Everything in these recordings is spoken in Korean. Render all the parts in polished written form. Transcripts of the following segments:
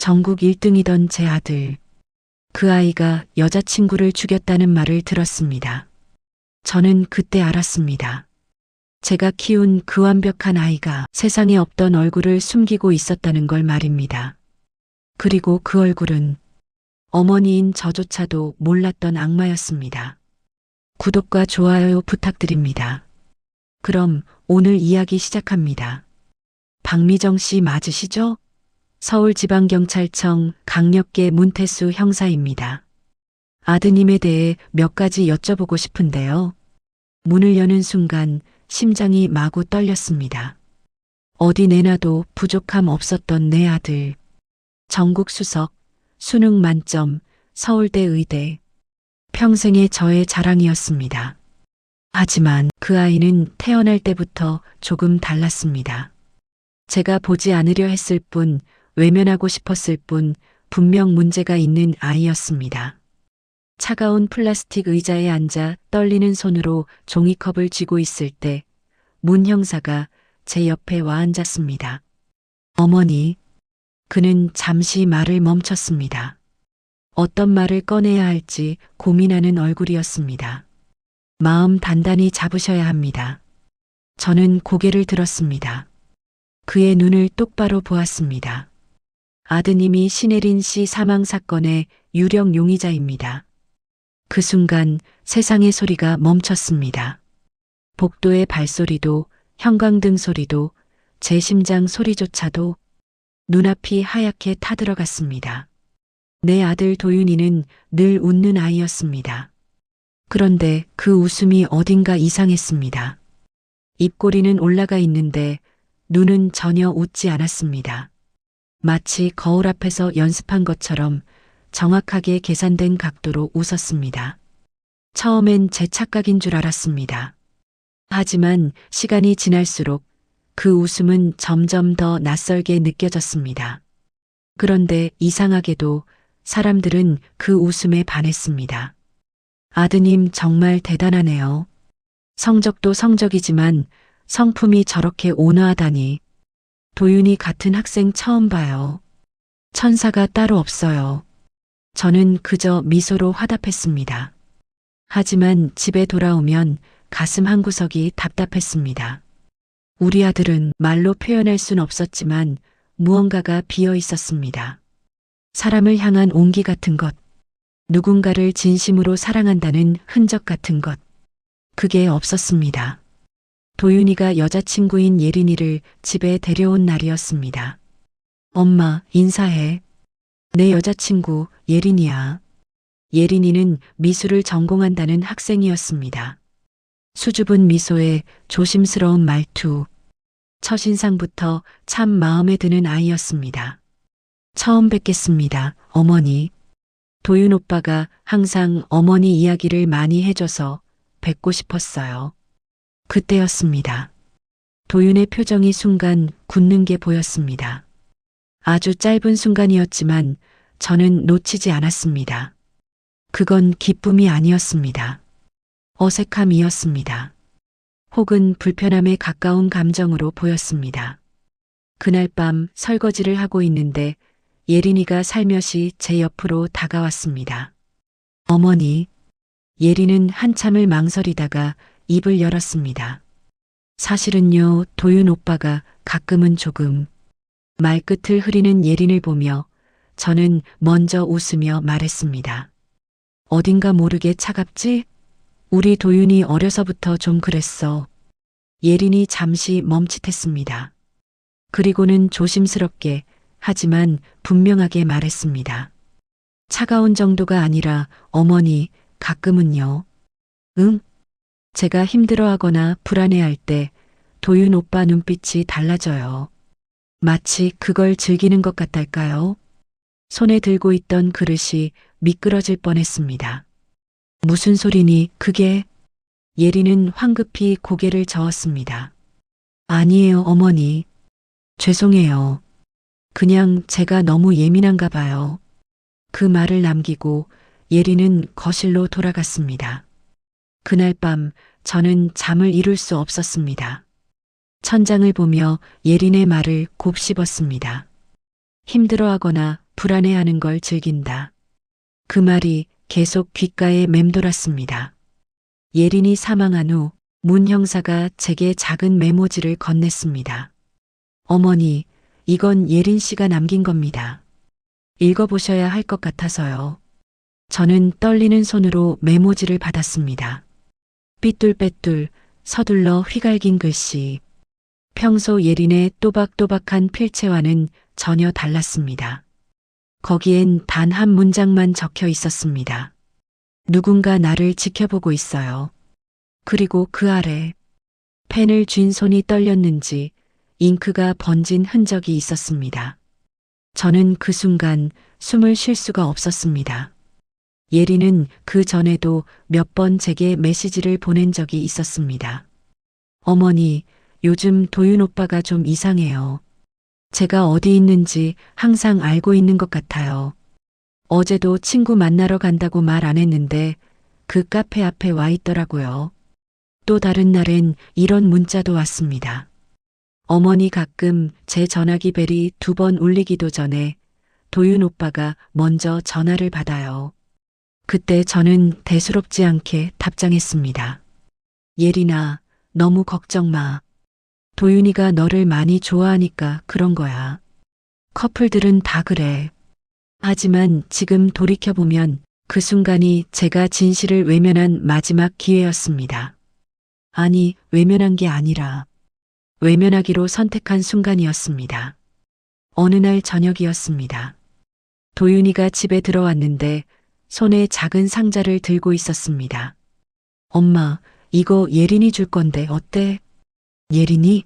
전국 1등이던 제 아들. 그 아이가 여자친구를 죽였다는 말을 들었습니다. 저는 그때 알았습니다. 제가 키운 그 완벽한 아이가 세상에 없던 얼굴을 숨기고 있었다는 걸 말입니다. 그리고 그 얼굴은 어머니인 저조차도 몰랐던 악마였습니다. 구독과 좋아요 부탁드립니다. 그럼 오늘 이야기 시작합니다. 박미정 씨 맞으시죠? 서울지방경찰청 강력계 문태수 형사입니다. 아드님에 대해 몇 가지 여쭤보고 싶은데요. 문을 여는 순간 심장이 마구 떨렸습니다. 어디 내놔도 부족함 없었던 내 아들. 전국 수석, 수능 만점, 서울대 의대. 평생의 저의 자랑이었습니다. 하지만 그 아이는 태어날 때부터 조금 달랐습니다. 제가 보지 않으려 했을 뿐, 외면하고 싶었을 뿐, 분명 문제가 있는 아이였습니다. 차가운 플라스틱 의자에 앉아 떨리는 손으로 종이컵을 쥐고 있을 때 문 형사가 제 옆에 와 앉았습니다. 어머니. 그는 잠시 말을 멈췄습니다. 어떤 말을 꺼내야 할지 고민하는 얼굴이었습니다. 마음 단단히 잡으셔야 합니다. 저는 고개를 들었습니다. 그의 눈을 똑바로 보았습니다. 아드님이 신혜린 씨 사망 사건의 유력 용의자입니다. 그 순간 세상의 소리가 멈췄습니다. 복도의 발소리도, 형광등 소리도, 제 심장 소리조차도 눈앞이 하얗게 타들어갔습니다. 내 아들 도윤이는 늘 웃는 아이였습니다. 그런데 그 웃음이 어딘가 이상했습니다. 입꼬리는 올라가 있는데 눈은 전혀 웃지 않았습니다. 마치 거울 앞에서 연습한 것처럼 정확하게 계산된 각도로 웃었습니다. 처음엔 제 착각인 줄 알았습니다. 하지만 시간이 지날수록 그 웃음은 점점 더 낯설게 느껴졌습니다. 그런데 이상하게도 사람들은 그 웃음에 반했습니다. 아드님 정말 대단하네요. 성적도 성적이지만 성품이 저렇게 온화하다니. 도윤이 같은 학생 처음 봐요. 천사가 따로 없어요. 저는 그저 미소로 화답했습니다. 하지만 집에 돌아오면 가슴 한구석이 답답했습니다. 우리 아들은 말로 표현할 순 없었지만 무언가가 비어 있었습니다. 사람을 향한 온기 같은 것, 누군가를 진심으로 사랑한다는 흔적 같은 것, 그게 없었습니다. 도윤이가 여자친구인 예린이를 집에 데려온 날이었습니다. 엄마, 인사해. 내 여자친구 예린이야. 예린이는 미술을 전공한다는 학생이었습니다. 수줍은 미소에 조심스러운 말투. 첫인상부터 참 마음에 드는 아이였습니다. 처음 뵙겠습니다, 어머니. 도윤 오빠가 항상 어머니 이야기를 많이 해줘서 뵙고 싶었어요. 그때였습니다. 도윤의 표정이 순간 굳는 게 보였습니다. 아주 짧은 순간이었지만 저는 놓치지 않았습니다. 그건 기쁨이 아니었습니다. 어색함이었습니다. 혹은 불편함에 가까운 감정으로 보였습니다. 그날 밤 설거지를 하고 있는데 예린이가 살며시 제 옆으로 다가왔습니다. 어머니. 예린은 한참을 망설이다가 입을 열었습니다. 사실은요, 도윤 오빠가 가끔은 조금. 말끝을 흐리는 예린을 보며 저는 먼저 웃으며 말했습니다. 어딘가 모르게 차갑지? 우리 도윤이 어려서부터 좀 그랬어. 예린이 잠시 멈칫했습니다. 그리고는 조심스럽게 하지만 분명하게 말했습니다. 차가운 정도가 아니라 어머니, 가끔은요. 응? 제가 힘들어하거나 불안해할 때 도윤 오빠 눈빛이 달라져요. 마치 그걸 즐기는 것 같달까요? 손에 들고 있던 그릇이 미끄러질 뻔했습니다. 무슨 소리니 그게? 예린은 황급히 고개를 저었습니다. 아니에요, 어머니. 죄송해요. 그냥 제가 너무 예민한가 봐요. 그 말을 남기고 예린은 거실로 돌아갔습니다. 그날 밤 저는 잠을 이룰 수 없었습니다. 천장을 보며 예린의 말을 곱씹었습니다. 힘들어하거나 불안해하는 걸 즐긴다. 그 말이 계속 귓가에 맴돌았습니다. 예린이 사망한 후 문 형사가 제게 작은 메모지를 건넸습니다. 어머니, 이건 예린 씨가 남긴 겁니다. 읽어보셔야 할 것 같아서요. 저는 떨리는 손으로 메모지를 받았습니다. 삐뚤빼뚤 서둘러 휘갈긴 글씨. 평소 예린의 또박또박한 필체와는 전혀 달랐습니다. 거기엔 단 한 문장만 적혀 있었습니다. 누군가 나를 지켜보고 있어요. 그리고 그 아래 펜을 쥔 손이 떨렸는지 잉크가 번진 흔적이 있었습니다. 저는 그 순간 숨을 쉴 수가 없었습니다. 예린은 그 전에도 몇 번 제게 메시지를 보낸 적이 있었습니다. 어머니, 요즘 도윤 오빠가 좀 이상해요. 제가 어디 있는지 항상 알고 있는 것 같아요. 어제도 친구 만나러 간다고 말 안 했는데 그 카페 앞에 와 있더라고요. 또 다른 날엔 이런 문자도 왔습니다. 어머니 가끔 제 전화기 벨이 2번 울리기도 전에 도윤 오빠가 먼저 전화를 받아요. 그때 저는 대수롭지 않게 답장했습니다. 예린아, 너무 걱정 마. 도윤이가 너를 많이 좋아하니까 그런 거야. 커플들은 다 그래. 하지만 지금 돌이켜보면 그 순간이 제가 진실을 외면한 마지막 기회였습니다. 아니, 외면한 게 아니라 외면하기로 선택한 순간이었습니다. 어느 날 저녁이었습니다. 도윤이가 집에 들어왔는데 손에 작은 상자를 들고 있었습니다. 엄마, 이거 예린이 줄 건데 어때? 예린이?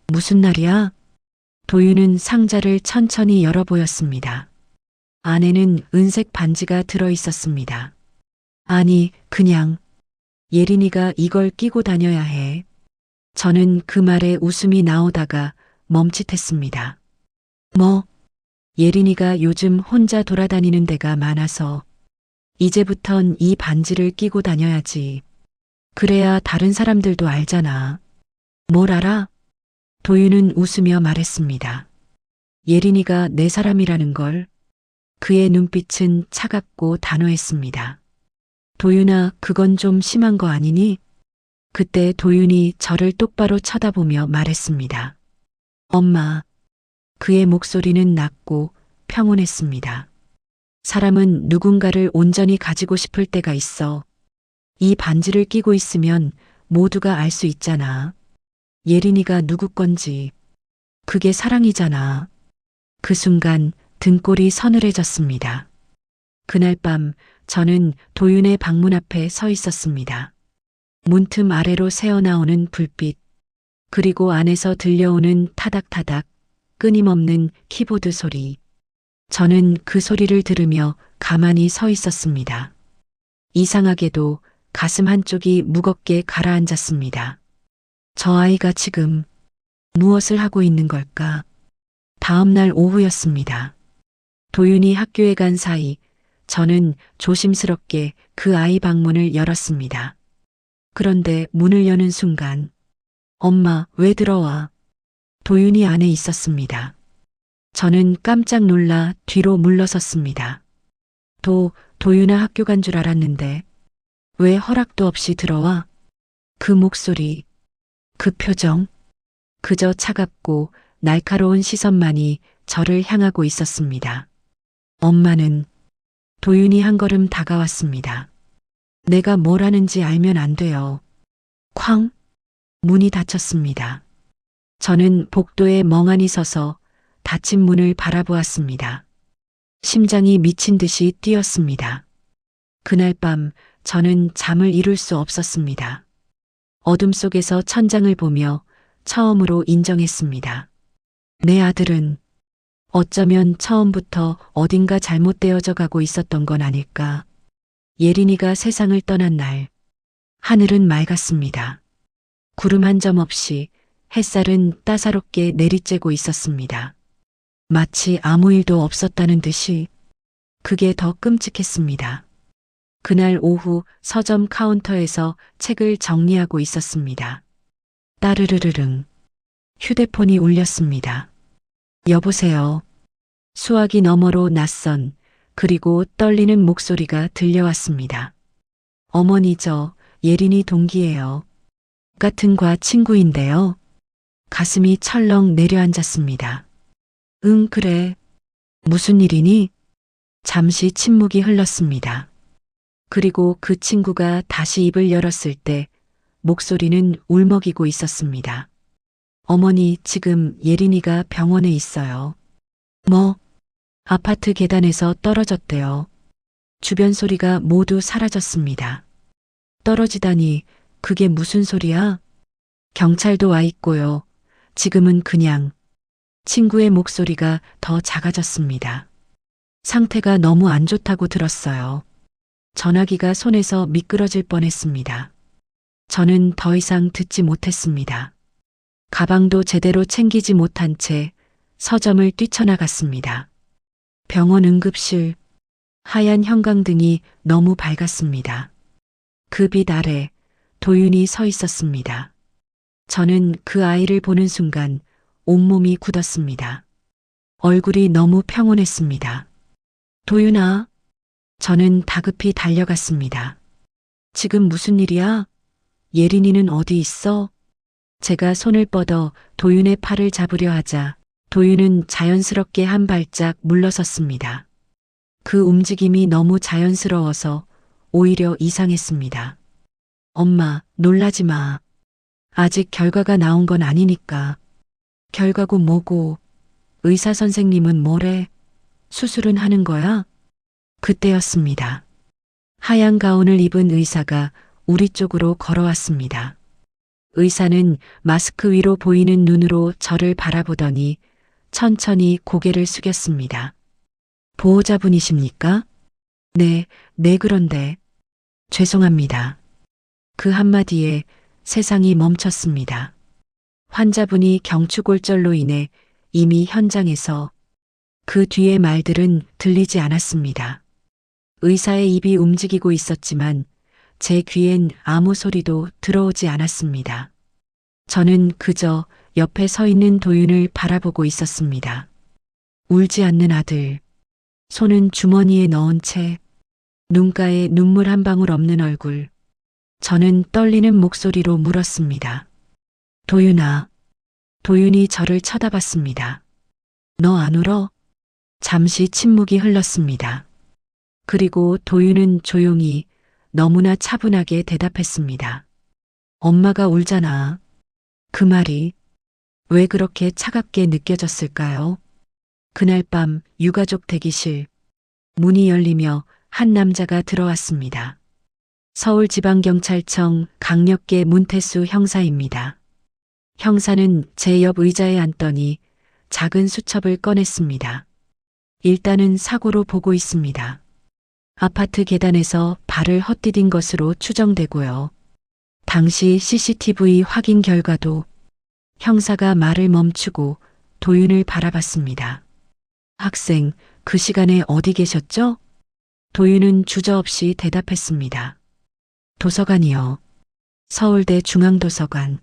무슨 날이야? 도윤은 상자를 천천히 열어 보였습니다. 안에는 은색 반지가 들어 있었습니다. 아니, 그냥 예린이가 이걸 끼고 다녀야 해. 저는 그 말에 웃음이 나오다가 멈칫했습니다. 뭐? 예린이가 요즘 혼자 돌아다니는 데가 많아서 이제부턴 이 반지를 끼고 다녀야지. 그래야 다른 사람들도 알잖아. 뭘 알아? 도윤은 웃으며 말했습니다. 예린이가 내 사람이라는 걸. 그의 눈빛은 차갑고 단호했습니다. 도윤아, 그건 좀 심한 거 아니니? 그때 도윤이 저를 똑바로 쳐다보며 말했습니다. 엄마. 그의 목소리는 낮고 평온했습니다. 사람은 누군가를 온전히 가지고 싶을 때가 있어. 이 반지를 끼고 있으면 모두가 알 수 있잖아. 예린이가 누구 건지. 그게 사랑이잖아. 그 순간 등골이 서늘해졌습니다. 그날 밤 저는 도윤의 방문 앞에 서 있었습니다. 문틈 아래로 새어나오는 불빛, 그리고 안에서 들려오는 타닥타닥, 끊임없는 키보드 소리. 저는 그 소리를 들으며 가만히 서 있었습니다. 이상하게도 가슴 한쪽이 무겁게 가라앉았습니다. 저 아이가 지금 무엇을 하고 있는 걸까? 다음 날 오후였습니다. 도윤이 학교에 간 사이 저는 조심스럽게 그 아이 방문을 열었습니다. 그런데 문을 여는 순간 엄마, 왜 들어와? 도윤이 안에 있었습니다. 저는 깜짝 놀라 뒤로 물러섰습니다. 도윤아 학교 간 줄 알았는데 왜 허락도 없이 들어와? 그 목소리, 그 표정, 그저 차갑고 날카로운 시선만이 저를 향하고 있었습니다. 엄마는 도윤이 한 걸음 다가왔습니다. 내가 뭘 하는지 알면 안 돼요. 쾅! 문이 닫혔습니다. 저는 복도에 멍하니 서서 닫힌 문을 바라보았습니다. 심장이 미친 듯이 뛰었습니다. 그날 밤 저는 잠을 이룰 수 없었습니다. 어둠 속에서 천장을 보며 처음으로 인정했습니다. 내 아들은 어쩌면 처음부터 어딘가 잘못되어져 가고 있었던 건 아닐까. 예린이가 세상을 떠난 날, 하늘은 맑았습니다. 구름 한 점 없이 햇살은 따사롭게 내리쬐고 있었습니다. 마치 아무 일도 없었다는 듯이. 그게 더 끔찍했습니다. 그날 오후 서점 카운터에서 책을 정리하고 있었습니다. 따르르르릉. 휴대폰이 울렸습니다. 여보세요. 수화기 너머로 낯선 그리고 떨리는 목소리가 들려왔습니다. 어머니, 예린이 동기예요. 같은 과 친구인데요. 가슴이 철렁 내려앉았습니다. 응, 그래. 무슨 일이니? 잠시 침묵이 흘렀습니다. 그리고 그 친구가 다시 입을 열었을 때 목소리는 울먹이고 있었습니다. 어머니, 지금 예린이가 병원에 있어요. 뭐? 아파트 계단에서 떨어졌대요. 주변 소리가 모두 사라졌습니다. 떨어지다니, 그게 무슨 소리야? 경찰도 와 있고요. 지금은 그냥. 친구의 목소리가 더 작아졌습니다. 상태가 너무 안 좋다고 들었어요. 전화기가 손에서 미끄러질 뻔했습니다. 저는 더 이상 듣지 못했습니다. 가방도 제대로 챙기지 못한 채 서점을 뛰쳐나갔습니다. 병원 응급실, 하얀 형광등이 너무 밝았습니다. 그 빛 아래 도윤이 서 있었습니다. 저는 그 아이를 보는 순간 온몸이 굳었습니다. 얼굴이 너무 평온했습니다. 도윤아, 저는 다급히 달려갔습니다. 지금 무슨 일이야? 예린이는 어디 있어? 제가 손을 뻗어 도윤의 팔을 잡으려 하자 도윤은 자연스럽게 한 발짝 물러섰습니다. 그 움직임이 너무 자연스러워서 오히려 이상했습니다. 엄마, 놀라지 마. 아직 결과가 나온 건 아니니까. 결과고 뭐고. 의사 선생님은 뭐래? 수술은 하는 거야? 그때였습니다. 하얀 가운을 입은 의사가 우리 쪽으로 걸어왔습니다. 의사는 마스크 위로 보이는 눈으로 저를 바라보더니 천천히 고개를 숙였습니다. 보호자분이십니까? 네, 그런데. 죄송합니다. 그 한마디에 세상이 멈췄습니다. 환자분이 경추골절로 인해 이미 현장에서 그 뒤의 말들은 들리지 않았습니다. 의사의 입이 움직이고 있었지만 제 귀엔 아무 소리도 들어오지 않았습니다. 저는 그저 옆에 서 있는 도윤을 바라보고 있었습니다. 울지 않는 아들, 손은 주머니에 넣은 채 눈가에 눈물 한 방울 없는 얼굴. 저는 떨리는 목소리로 물었습니다. 도윤아. 도윤이 저를 쳐다봤습니다. 너 안 울어? 잠시 침묵이 흘렀습니다. 그리고 도윤은 조용히 너무나 차분하게 대답했습니다. 엄마가 울잖아. 그 말이 왜 그렇게 차갑게 느껴졌을까요? 그날 밤 유가족 대기실 문이 열리며 한 남자가 들어왔습니다. 서울지방경찰청 강력계 문태수 형사입니다. 형사는 제 옆 의자에 앉더니 작은 수첩을 꺼냈습니다. 일단은 사고로 보고 있습니다. 아파트 계단에서 발을 헛디딘 것으로 추정되고요. 당시 CCTV 확인 결과도. 형사가 말을 멈추고 도윤을 바라봤습니다. 학생, 그 시간에 어디 계셨죠? 도윤은 주저없이 대답했습니다. 도서관이요. 서울대 중앙도서관.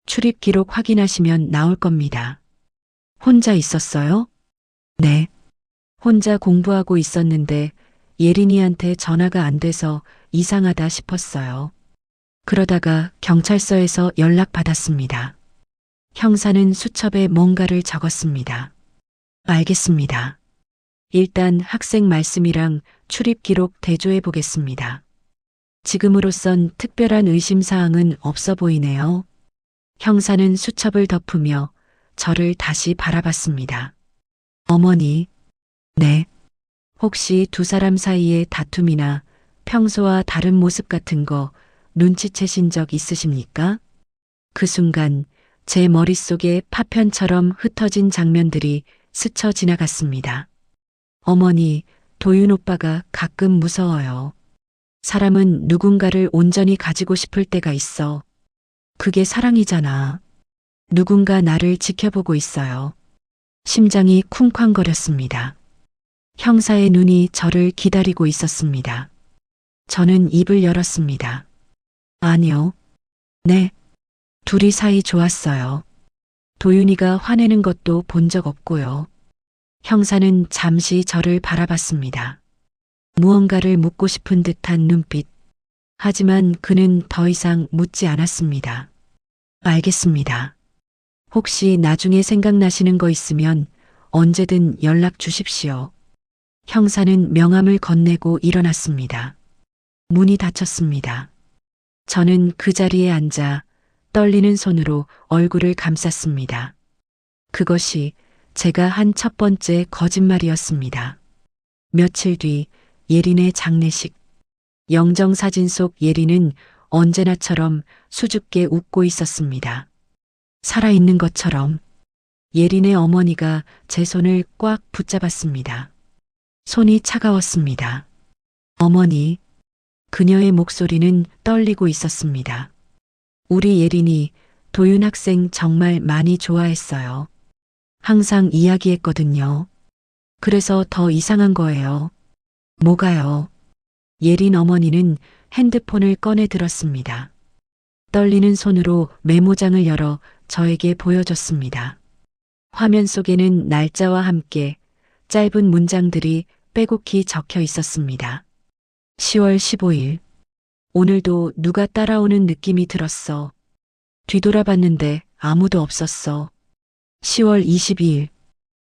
출입 기록 확인하시면 나올 겁니다. 혼자 있었어요? 네. 혼자 공부하고 있었는데 예린이한테 전화가 안 돼서 이상하다 싶었어요. 그러다가 경찰서에서 연락받았습니다. 형사는 수첩에 뭔가를 적었습니다. 알겠습니다. 일단 학생 말씀이랑 출입 기록 대조해 보겠습니다. 지금으로선 특별한 의심사항은 없어 보이네요. 형사는 수첩을 덮으며 저를 다시 바라봤습니다. 어머니. 네. 혹시 두 사람 사이의 다툼이나 평소와 다른 모습 같은 거 눈치채신 적 있으십니까? 그 순간 제 머릿속에 파편처럼 흩어진 장면들이 스쳐 지나갔습니다. 어머니, 도윤 오빠가 가끔 무서워요. 사람은 누군가를 온전히 가지고 싶을 때가 있어. 그게 사랑이잖아. 누군가 나를 지켜보고 있어요. 심장이 쿵쾅거렸습니다. 형사의 눈이 저를 기다리고 있었습니다. 저는 입을 열었습니다. 아니요. 네. 둘이 사이 좋았어요. 도윤이가 화내는 것도 본 적 없고요. 형사는 잠시 저를 바라봤습니다. 무언가를 묻고 싶은 듯한 눈빛. 하지만 그는 더 이상 묻지 않았습니다. 알겠습니다. 혹시 나중에 생각나시는 거 있으면 언제든 연락 주십시오. 형사는 명함을 건네고 일어났습니다. 문이 닫혔습니다. 저는 그 자리에 앉아 떨리는 손으로 얼굴을 감쌌습니다. 그것이 제가 한 첫 번째 거짓말이었습니다. 며칠 뒤 예린의 장례식. 영정사진 속 예린은 언제나처럼 수줍게 웃고 있었습니다. 살아있는 것처럼. 예린의 어머니가 제 손을 꽉 붙잡았습니다. 손이 차가웠습니다. 어머니, 그녀의 목소리는 떨리고 있었습니다. 우리 예린이 도윤 학생 정말 많이 좋아했어요. 항상 이야기했거든요. 그래서 더 이상한 거예요. 뭐가요? 예린 어머니는 핸드폰을 꺼내 들었습니다. 떨리는 손으로 메모장을 열어 저에게 보여줬습니다. 화면 속에는 날짜와 함께 짧은 문장들이 빼곡히 적혀 있었습니다. 10월 15일. 오늘도 누가 따라오는 느낌이 들었어. 뒤돌아봤는데 아무도 없었어. 10월 22일.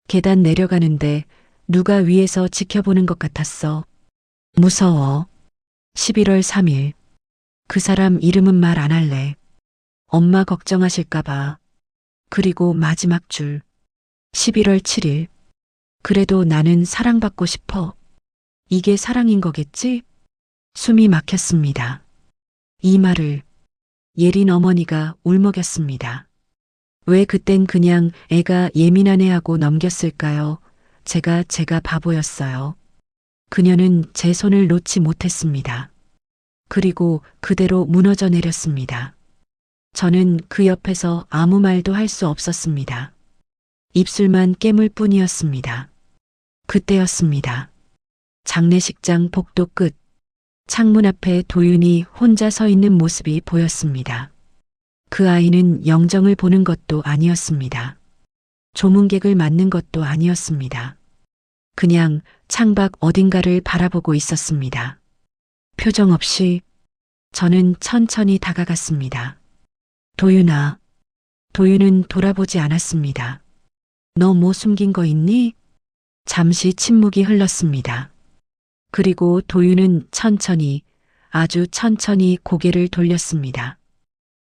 계단 내려가는데 누가 위에서 지켜보는 것 같았어. 무서워. 11월 3일. 그 사람 이름은 말 안 할래. 엄마 걱정하실까봐. 그리고 마지막 줄. 11월 7일. 그래도 나는 사랑받고 싶어. 이게 사랑인 거겠지? 숨이 막혔습니다. 이 말을 예린 어머니가 울먹였습니다. 왜 그땐 그냥 애가 예민하네 하고 넘겼을까요? 제가 바보였어요. 그녀는 제 손을 놓지 못했습니다. 그리고 그대로 무너져 내렸습니다. 저는 그 옆에서 아무 말도 할 수 없었습니다. 입술만 깨물 뿐이었습니다. 그때였습니다. 장례식장 복도 끝. 창문 앞에 도윤이 혼자 서 있는 모습이 보였습니다. 그 아이는 영정을 보는 것도 아니었습니다. 조문객을 맞는 것도 아니었습니다. 그냥 창밖 어딘가를 바라보고 있었습니다. 표정 없이. 저는 천천히 다가갔습니다. 도윤아. 도윤은 돌아보지 않았습니다. 너 뭐 숨긴 거 있니? 잠시 침묵이 흘렀습니다. 그리고 도윤은 천천히, 아주 천천히 고개를 돌렸습니다.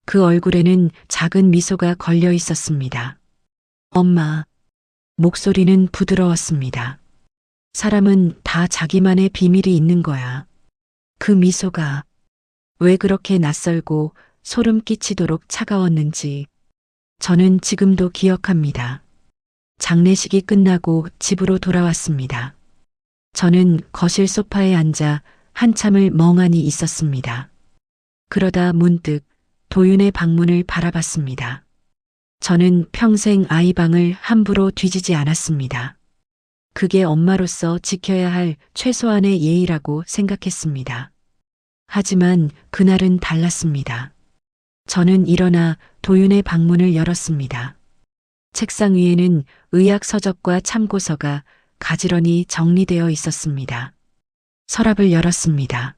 그 얼굴에는 작은 미소가 걸려 있었습니다. 엄마. 목소리는 부드러웠습니다. 사람은 다 자기만의 비밀이 있는 거야. 그 미소가 왜 그렇게 낯설고 소름 끼치도록 차가웠는지 저는 지금도 기억합니다. 장례식이 끝나고 집으로 돌아왔습니다. 저는 거실 소파에 앉아 한참을 멍하니 있었습니다. 그러다 문득 도윤의 방문을 바라봤습니다. 저는 평생 아이 방을 함부로 뒤지지 않았습니다. 그게 엄마로서 지켜야 할 최소한의 예의라고 생각했습니다. 하지만 그날은 달랐습니다. 저는 일어나 도윤의 방문을 열었습니다. 책상 위에는 의학 서적과 참고서가 가지런히 정리되어 있었습니다. 서랍을 열었습니다.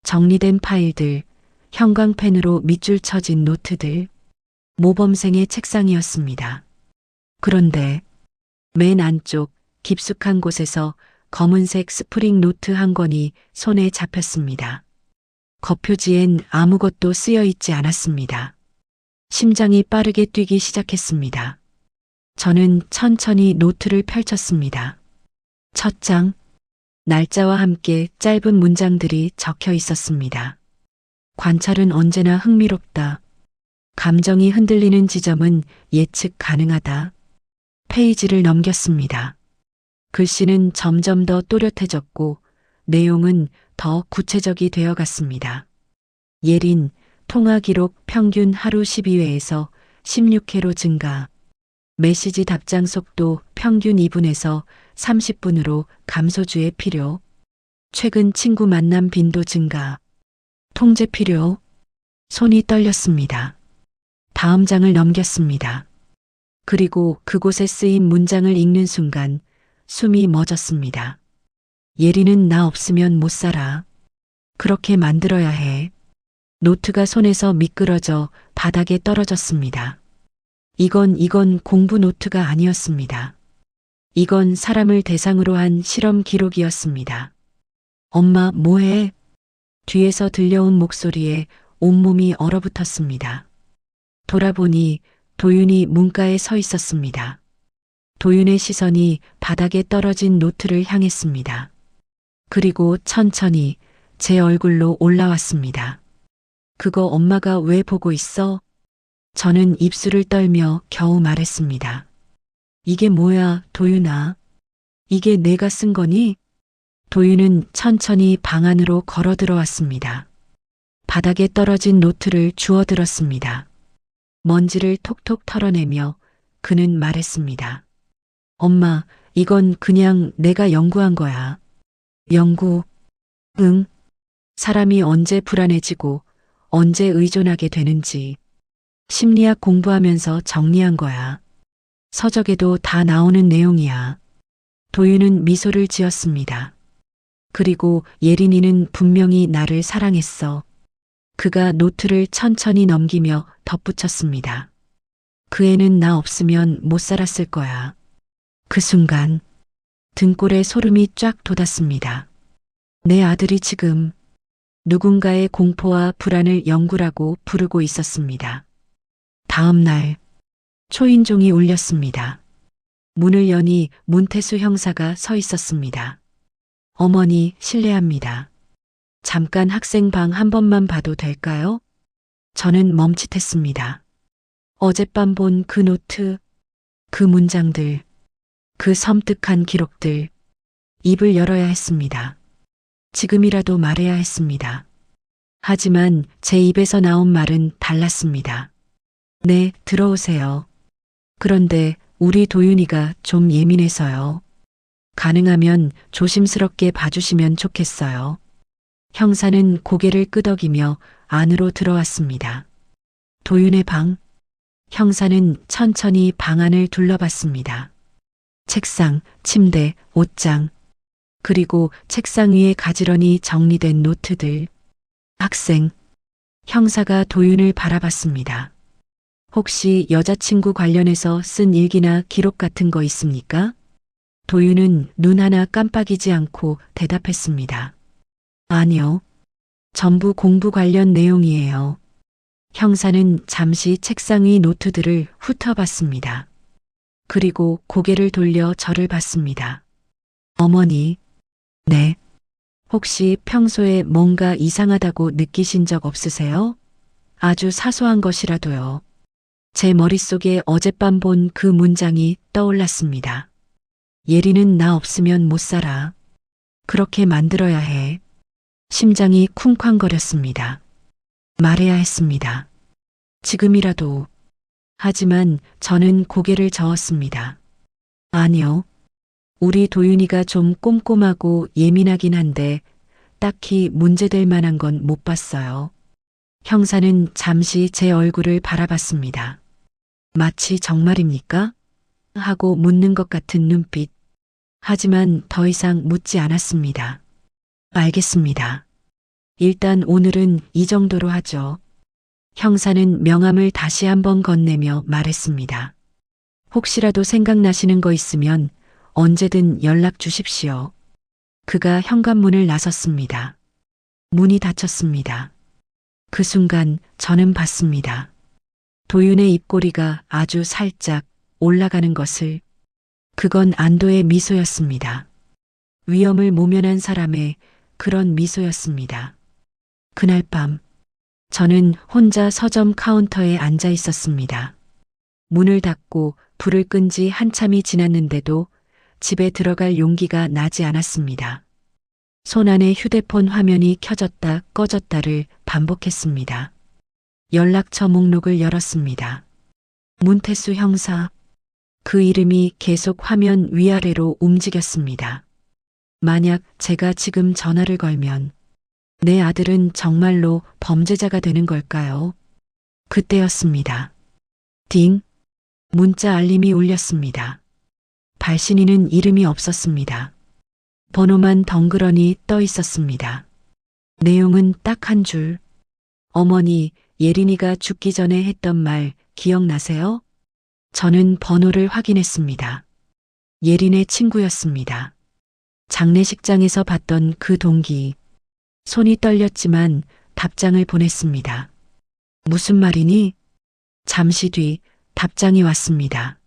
정리된 파일들, 형광펜으로 밑줄 쳐진 노트들, 모범생의 책상이었습니다. 그런데 맨 안쪽 깊숙한 곳에서 검은색 스프링 노트 한 권이 손에 잡혔습니다. 겉표지엔 아무것도 쓰여 있지 않았습니다. 심장이 빠르게 뛰기 시작했습니다. 저는 천천히 노트를 펼쳤습니다. 첫 장, 날짜와 함께 짧은 문장들이 적혀 있었습니다. 관찰은 언제나 흥미롭다. 감정이 흔들리는 지점은 예측 가능하다. 페이지를 넘겼습니다. 글씨는 점점 더 또렷해졌고 내용은 더 구체적이 되어 갔습니다. 예린, 통화 기록 평균 하루 12회에서 16회로 증가. 메시지 답장 속도 평균 2분에서 30분으로 감소주의 필요. 최근 친구 만남 빈도 증가. 통제 필요. 손이 떨렸습니다. 다음 장을 넘겼습니다. 그리고 그곳에 쓰인 문장을 읽는 순간 숨이 멎었습니다. 예리는 나 없으면 못 살아. 그렇게 만들어야 해. 노트가 손에서 미끄러져 바닥에 떨어졌습니다. 이건 공부 노트가 아니었습니다. 이건 사람을 대상으로 한 실험 기록이었습니다. 엄마, 뭐해? 뒤에서 들려온 목소리에 온몸이 얼어붙었습니다. 돌아보니 도윤이 문가에 서 있었습니다. 도윤의 시선이 바닥에 떨어진 노트를 향했습니다. 그리고 천천히 제 얼굴로 올라왔습니다. 그거 엄마가 왜 보고 있어? 저는 입술을 떨며 겨우 말했습니다. 이게 뭐야, 도윤아? 이게 내가 쓴 거니? 도윤은 천천히 방 안으로 걸어 들어왔습니다. 바닥에 떨어진 노트를 주워들었습니다. 먼지를 톡톡 털어내며 그는 말했습니다. 엄마, 이건 그냥 내가 연구한 거야. 연구? 응. 사람이 언제 불안해지고 언제 의존하게 되는지 심리학 공부하면서 정리한 거야. 서적에도 다 나오는 내용이야. 도윤은 미소를 지었습니다. 그리고 예린이는 분명히 나를 사랑했어. 그가 노트를 천천히 넘기며 덧붙였습니다. 그 애는 나 없으면 못 살았을 거야. 그 순간 등골에 소름이 쫙 돋았습니다. 내 아들이 지금 누군가의 공포와 불안을 연구라고 부르고 있었습니다. 다음 날 초인종이 울렸습니다. 문을 여니 문태수 형사가 서 있었습니다. 어머니, 실례합니다. 잠깐 학생 방 한 번만 봐도 될까요? 저는 멈칫했습니다. 어젯밤 본 그 노트, 그 문장들, 그 섬뜩한 기록들, 입을 열어야 했습니다. 지금이라도 말해야 했습니다. 하지만 제 입에서 나온 말은 달랐습니다. 네, 들어오세요. 그런데 우리 도윤이가 좀 예민해서요. 가능하면 조심스럽게 봐주시면 좋겠어요. 형사는 고개를 끄덕이며 안으로 들어왔습니다. 도윤의 방. 형사는 천천히 방 안을 둘러봤습니다. 책상, 침대, 옷장, 그리고 책상 위에 가지런히 정리된 노트들. 학생. 형사가 도윤을 바라봤습니다. 혹시 여자친구 관련해서 쓴 일기나 기록 같은 거 있습니까? 도윤은 눈 하나 깜빡이지 않고 대답했습니다. 아니요. 전부 공부 관련 내용이에요. 형사는 잠시 책상 위 노트들을 훑어봤습니다. 그리고 고개를 돌려 저를 봤습니다. 어머니. 네. 혹시 평소에 뭔가 이상하다고 느끼신 적 없으세요? 아주 사소한 것이라도요. 제 머릿속에 어젯밤 본 그 문장이 떠올랐습니다. 예리는 나 없으면 못 살아. 그렇게 만들어야 해. 심장이 쿵쾅거렸습니다. 말해야 했습니다. 지금이라도. 하지만 저는 고개를 저었습니다. 아니요. 우리 도윤이가 좀 꼼꼼하고 예민하긴 한데 딱히 문제될 만한 건 못 봤어요. 형사는 잠시 제 얼굴을 바라봤습니다. 마치 정말입니까? 하고 묻는 것 같은 눈빛. 하지만 더 이상 묻지 않았습니다. 알겠습니다. 일단 오늘은 이 정도로 하죠. 형사는 명함을 다시 한번 건네며 말했습니다. 혹시라도 생각나시는 거 있으면 언제든 연락 주십시오. 그가 현관문을 나섰습니다. 문이 닫혔습니다. 그 순간 저는 봤습니다. 도윤의 입꼬리가 아주 살짝 올라가는 것을. 그건 안도의 미소였습니다. 위험을 모면한 사람의 그런 미소였습니다. 그날 밤 저는 혼자 서점 카운터에 앉아 있었습니다. 문을 닫고 불을 끈 지 한참이 지났는데도 집에 들어갈 용기가 나지 않았습니다. 손안에 휴대폰 화면이 켜졌다 꺼졌다를 반복했습니다. 연락처 목록을 열었습니다. 문태수 형사. 그 이름이 계속 화면 위아래로 움직였습니다. 만약 제가 지금 전화를 걸면 내 아들은 정말로 범죄자가 되는 걸까요? 그때였습니다. 딩. 문자 알림이 울렸습니다. 발신인은 이름이 없었습니다. 번호만 덩그러니 떠 있었습니다. 내용은 딱 한 줄. 어머니, 예린이가 죽기 전에 했던 말 기억나세요? 저는 번호를 확인했습니다. 예린의 친구였습니다. 장례식장에서 봤던 그 동기. 손이 떨렸지만 답장을 보냈습니다. 무슨 말이니? 잠시 뒤 답장이 왔습니다.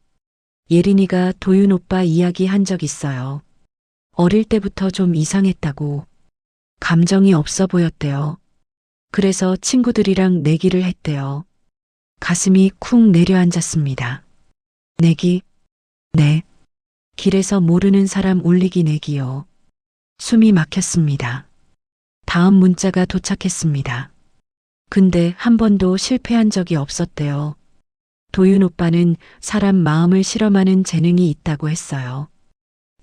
예린이가 도윤 오빠 이야기 한 적 있어요. 어릴 때부터 좀 이상했다고. 감정이 없어 보였대요. 그래서 친구들이랑 내기를 했대요. 가슴이 쿵 내려앉았습니다. 내기? 네. 길에서 모르는 사람 울리기 내기요. 숨이 막혔습니다. 다음 문자가 도착했습니다. 근데 한 번도 실패한 적이 없었대요. 도윤 오빠는 사람 마음을 실험하는 재능이 있다고 했어요.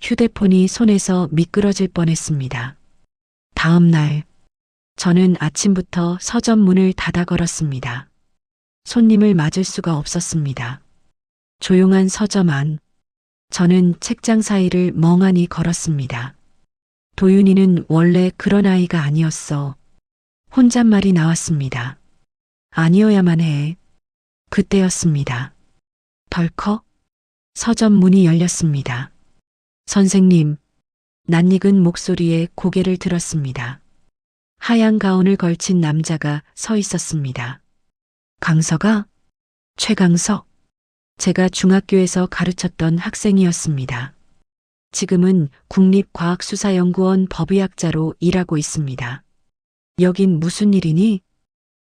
휴대폰이 손에서 미끄러질 뻔했습니다. 다음 날, 저는 아침부터 서점 문을 닫아 걸었습니다. 손님을 맞을 수가 없었습니다. 조용한 서점 안, 저는 책장 사이를 멍하니 걸었습니다. 도윤이는 원래 그런 아이가 아니었어. 혼잣말이 나왔습니다. 아니어야만 해. 그때였습니다. 덜컥 서점 문이 열렸습니다. 선생님, 낯익은 목소리에 고개를 들었습니다. 하얀 가운을 걸친 남자가 서 있었습니다. 강서가? 최강석. 제가 중학교에서 가르쳤던 학생이었습니다. 지금은 국립과학수사연구원 법의학자로 일하고 있습니다. 여긴 무슨 일이니?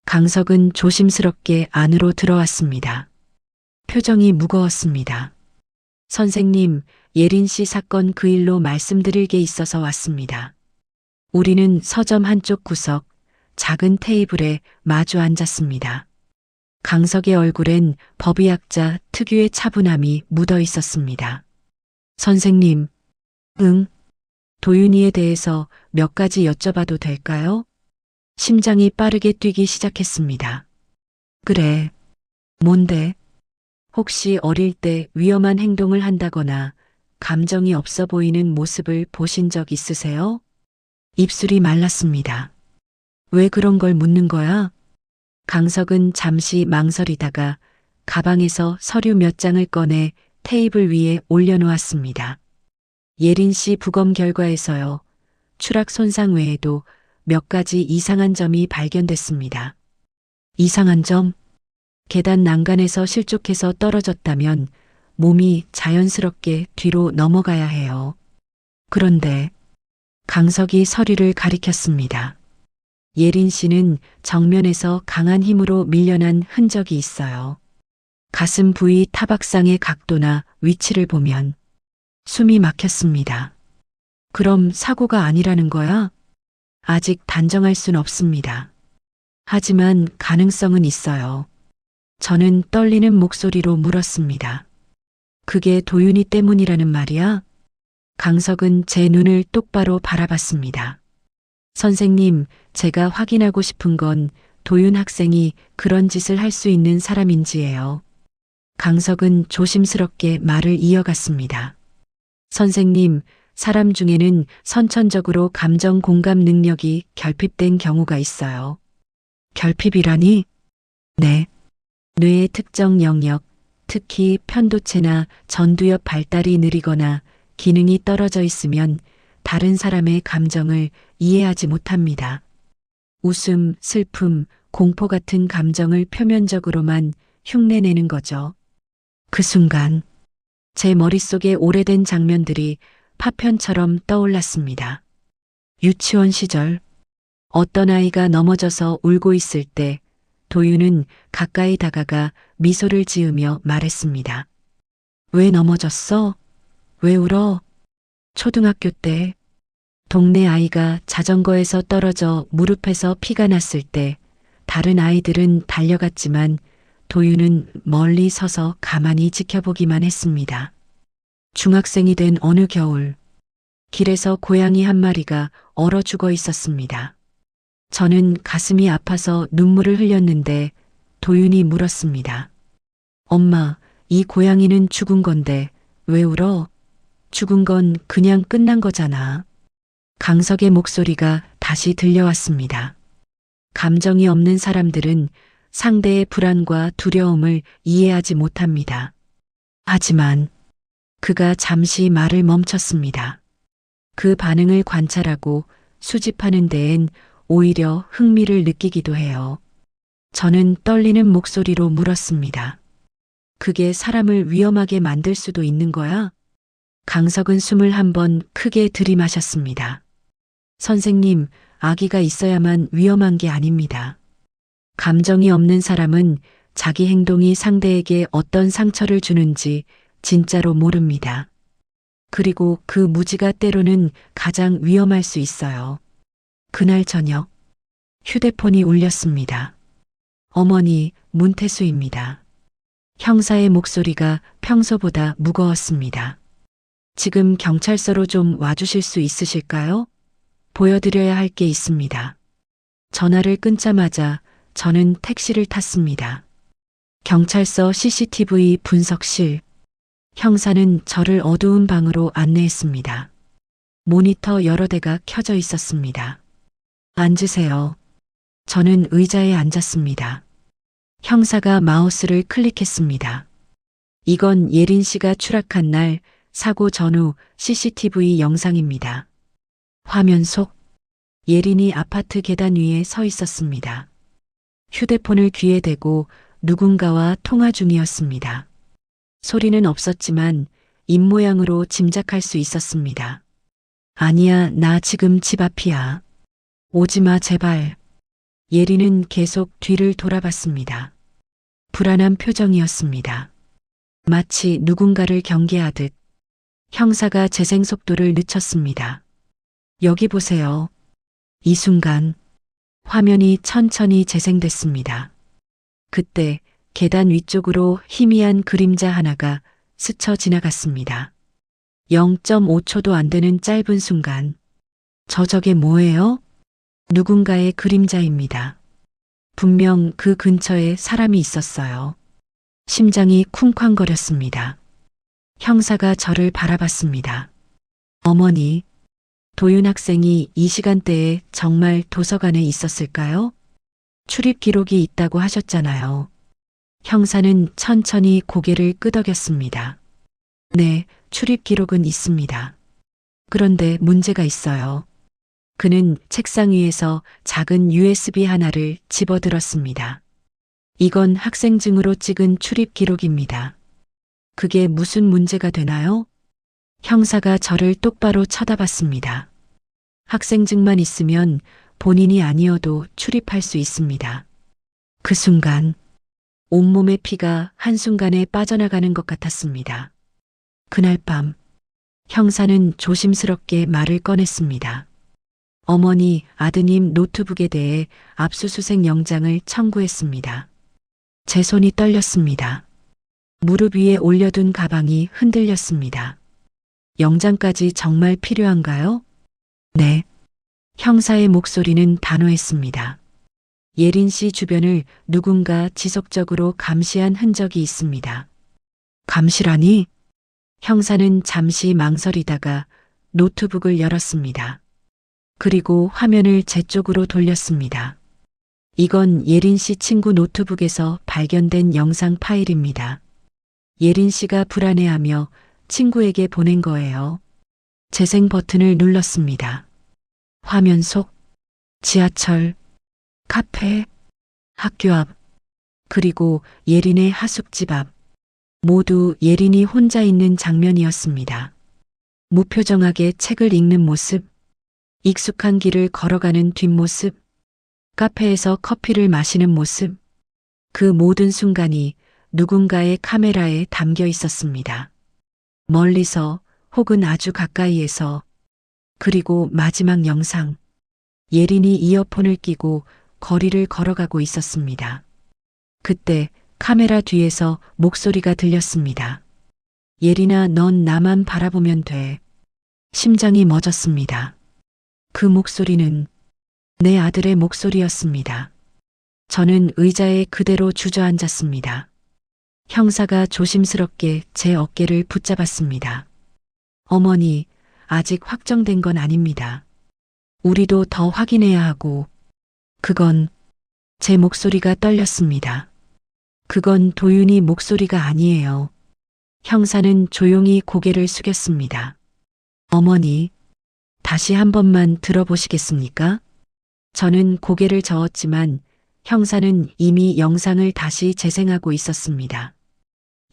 강석은 조심스럽게 안으로 들어왔습니다. 표정이 무거웠습니다. 선생님, 예린 씨 사건 그 일로 말씀드릴 게 있어서 왔습니다. 우리는 서점 한쪽 구석, 작은 테이블에 마주 앉았습니다. 강석의 얼굴엔 법의학자 특유의 차분함이 묻어 있었습니다. 선생님, 응? 도윤이에 대해서 몇 가지 여쭤봐도 될까요? 심장이 빠르게 뛰기 시작했습니다. 그래. 뭔데? 혹시 어릴 때 위험한 행동을 한다거나 감정이 없어 보이는 모습을 보신 적 있으세요? 입술이 말랐습니다. 왜 그런 걸 묻는 거야? 강석은 잠시 망설이다가 가방에서 서류 몇 장을 꺼내 테이블 위에 올려놓았습니다. 예린 씨 부검 결과에서요. 추락 손상 외에도 몇 가지 이상한 점이 발견됐습니다. 이상한 점? 계단 난간에서 실족해서 떨어졌다면 몸이 자연스럽게 뒤로 넘어가야 해요. 그런데 강석이 서류를 가리켰습니다. 예린 씨는 정면에서 강한 힘으로 밀려난 흔적이 있어요. 가슴 부위 타박상의 각도나 위치를 보면 숨이 막혔습니다. 그럼 사고가 아니라는 거야? 아직 단정할 순 없습니다. 하지만 가능성은 있어요. 저는 떨리는 목소리로 물었습니다. 그게 도윤이 때문이라는 말이야? 강석은 제 눈을 똑바로 바라봤습니다. 선생님, 제가 확인하고 싶은 건 도윤 학생이 그런 짓을 할 수 있는 사람인지예요. 강석은 조심스럽게 말을 이어갔습니다. 선생님, 사람 중에는 선천적으로 감정 공감 능력이 결핍된 경우가 있어요. 결핍이라니? 네. 뇌의 특정 영역, 특히 편도체나 전두엽 발달이 느리거나 기능이 떨어져 있으면 다른 사람의 감정을 이해하지 못합니다. 웃음, 슬픔, 공포 같은 감정을 표면적으로만 흉내내는 거죠. 그 순간 제 머릿속에 오래된 장면들이 파편처럼 떠올랐습니다. 유치원 시절 어떤 아이가 넘어져서 울고 있을 때 도윤은 가까이 다가가 미소를 지으며 말했습니다. 왜 넘어졌어? 왜 울어? 초등학교 때 동네 아이가 자전거에서 떨어져 무릎에서 피가 났을 때 다른 아이들은 달려갔지만 도윤은 멀리 서서 가만히 지켜보기만 했습니다. 중학생이 된 어느 겨울, 길에서 고양이 한 마리가 얼어 죽어 있었습니다. 저는 가슴이 아파서 눈물을 흘렸는데 도윤이 물었습니다. 엄마, 이 고양이는 죽은 건데 왜 울어? 죽은 건 그냥 끝난 거잖아. 강석의 목소리가 다시 들려왔습니다. 감정이 없는 사람들은 상대의 불안과 두려움을 이해하지 못합니다. 하지만 그가 잠시 말을 멈췄습니다. 그 반응을 관찰하고 수집하는 데엔 오히려 흥미를 느끼기도 해요. 저는 떨리는 목소리로 물었습니다. 그게 사람을 위험하게 만들 수도 있는 거야? 강석은 숨을 한 번 크게 들이마셨습니다. 선생님, 아기가 있어야만 위험한 게 아닙니다. 감정이 없는 사람은 자기 행동이 상대에게 어떤 상처를 주는지 진짜로 모릅니다. 그리고 그 무지가 때로는 가장 위험할 수 있어요. 그날 저녁, 휴대폰이 울렸습니다. 어머니, 문태수입니다. 형사의 목소리가 평소보다 무거웠습니다. 지금 경찰서로 좀 와주실 수 있으실까요? 보여드려야 할 게 있습니다. 전화를 끊자마자 저는 택시를 탔습니다. 경찰서 CCTV 분석실. 형사는 저를 어두운 방으로 안내했습니다. 모니터 여러 대가 켜져 있었습니다. 앉으세요. 저는 의자에 앉았습니다. 형사가 마우스를 클릭했습니다. 이건 예린 씨가 추락한 날 사고 전후 CCTV 영상입니다. 화면 속 예린이 아파트 계단 위에 서 있었습니다. 휴대폰을 귀에 대고 누군가와 통화 중이었습니다. 소리는 없었지만 입모양으로 짐작할 수 있었습니다. 아니야, 나 지금 집 앞이야. 오지마, 제발. 예린은 계속 뒤를 돌아봤습니다. 불안한 표정이었습니다. 마치 누군가를 경계하듯. 형사가 재생 속도를 늦췄습니다. 여기 보세요. 이 순간 화면이 천천히 재생됐습니다. 그때 계단 위쪽으로 희미한 그림자 하나가 스쳐 지나갔습니다. 0.5초도 안 되는 짧은 순간. 저게 뭐예요? 누군가의 그림자입니다. 분명 그 근처에 사람이 있었어요. 심장이 쿵쾅거렸습니다. 형사가 저를 바라봤습니다. 어머니, 도윤 학생이 이 시간대에 정말 도서관에 있었을까요? 출입 기록이 있다고 하셨잖아요. 형사는 천천히 고개를 끄덕였습니다. 네, 출입 기록은 있습니다. 그런데 문제가 있어요. 그는 책상 위에서 작은 USB 하나를 집어들었습니다. 이건 학생증으로 찍은 출입 기록입니다. 그게 무슨 문제가 되나요? 형사가 저를 똑바로 쳐다봤습니다. 학생증만 있으면 본인이 아니어도 출입할 수 있습니다. 그 순간 온몸의 피가 한순간에 빠져나가는 것 같았습니다. 그날 밤 형사는 조심스럽게 말을 꺼냈습니다. 어머니, 아드님 노트북에 대해 압수수색 영장을 청구했습니다. 제 손이 떨렸습니다. 무릎 위에 올려둔 가방이 흔들렸습니다. 영장까지 정말 필요한가요? 네. 형사의 목소리는 단호했습니다. 예린 씨 주변을 누군가 지속적으로 감시한 흔적이 있습니다. 감시라니? 형사는 잠시 망설이다가 노트북을 열었습니다. 그리고 화면을 제 쪽으로 돌렸습니다. 이건 예린 씨 친구 노트북에서 발견된 영상 파일입니다. 예린 씨가 불안해하며 친구에게 보낸 거예요. 재생 버튼을 눌렀습니다. 화면 속 지하철, 카페, 학교 앞, 그리고 예린의 하숙집 앞, 모두 예린이 혼자 있는 장면이었습니다. 무표정하게 책을 읽는 모습, 익숙한 길을 걸어가는 뒷모습, 카페에서 커피를 마시는 모습, 그 모든 순간이 누군가의 카메라에 담겨 있었습니다. 멀리서 혹은 아주 가까이에서. 그리고 마지막 영상. 예린이 이어폰을 끼고 거리를 걸어가고 있었습니다. 그때 카메라 뒤에서 목소리가 들렸습니다. 예린아, 넌 나만 바라보면 돼. 심장이 멎었습니다. 그 목소리는 내 아들의 목소리였습니다. 저는 의자에 그대로 주저앉았습니다. 형사가 조심스럽게 제 어깨를 붙잡았습니다. 어머니, 아직 확정된 건 아닙니다. 우리도 더 확인해야 하고, 그건 제 목소리가 떨렸습니다. 그건 도윤이 목소리가 아니에요. 형사는 조용히 고개를 숙였습니다. 어머니, 다시 한 번만 들어보시겠습니까? 저는 고개를 저었지만 형사는 이미 영상을 다시 재생하고 있었습니다.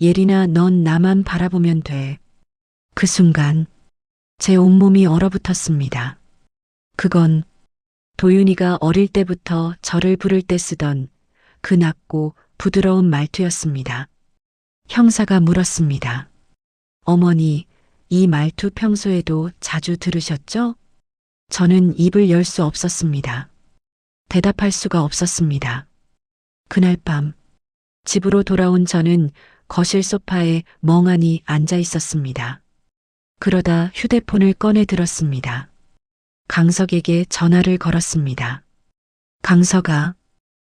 예린아, 넌 나만 바라보면 돼. 그 순간 제 온몸이 얼어붙었습니다. 그건 도윤이가 어릴 때부터 저를 부를 때 쓰던 그 낮고 부드러운 말투였습니다. 형사가 물었습니다. 어머니, 이 말투 평소에도 자주 들으셨죠? 저는 입을 열 수 없었습니다. 대답할 수가 없었습니다. 그날 밤 집으로 돌아온 저는 거실 소파에 멍하니 앉아 있었습니다. 그러다 휴대폰을 꺼내 들었습니다. 강석에게 전화를 걸었습니다. 강석아,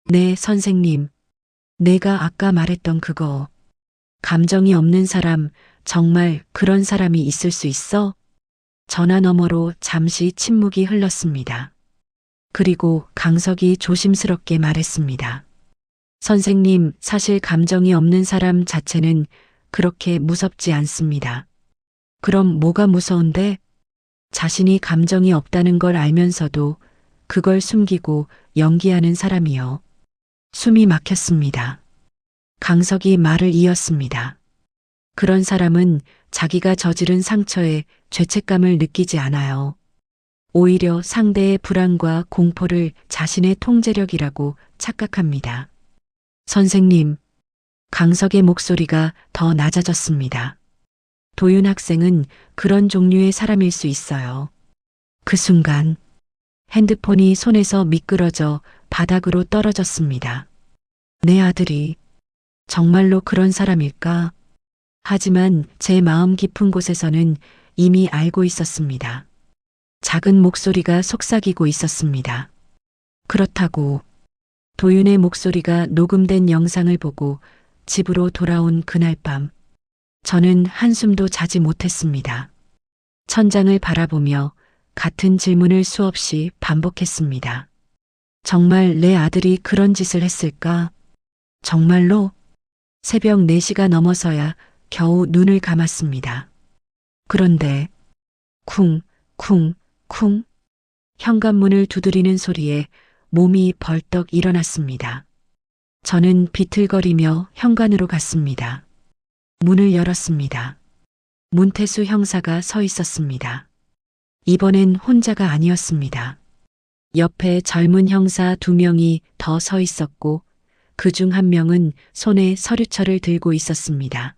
네, 선생님. 내가 아까 말했던 그거. 감정이 없는 사람, 정말 그런 사람이 있을 수 있어? 전화 너머로 잠시 침묵이 흘렀습니다. 그리고 강석이 조심스럽게 말했습니다. 선생님, 사실 감정이 없는 사람 자체는 그렇게 무섭지 않습니다. 그럼 뭐가 무서운데? 자신이 감정이 없다는 걸 알면서도 그걸 숨기고 연기하는 사람이요. 숨이 막혔습니다. 강석이 말을 이었습니다. 그런 사람은 자기가 저지른 상처에 죄책감을 느끼지 않아요. 오히려 상대의 불안과 공포를 자신의 통제력이라고 착각합니다. 선생님, 강석의 목소리가 더 낮아졌습니다. 도윤 학생은 그런 종류의 사람일 수 있어요. 그 순간 핸드폰이 손에서 미끄러져 바닥으로 떨어졌습니다. 내 아들이 정말로 그런 사람일까? 하지만 제 마음 깊은 곳에서는 이미 알고 있었습니다. 작은 목소리가 속삭이고 있었습니다. 그렇다고 도윤의 목소리가 녹음된 영상을 보고 집으로 돌아온 그날 밤, 저는 한숨도 자지 못했습니다. 천장을 바라보며 같은 질문을 수없이 반복했습니다. 정말 내 아들이 그런 짓을 했을까? 정말로? 새벽 4시가 넘어서야 겨우 눈을 감았습니다. 그런데 쿵, 쿵, 쿵 현관문을 두드리는 소리에 몸이 벌떡 일어났습니다. 저는 비틀거리며 현관으로 갔습니다. 문을 열었습니다. 문태수 형사가 서 있었습니다. 이번엔 혼자가 아니었습니다. 옆에 젊은 형사 2명이 더 서 있었고 그 중 한 명은 손에 서류철을 들고 있었습니다.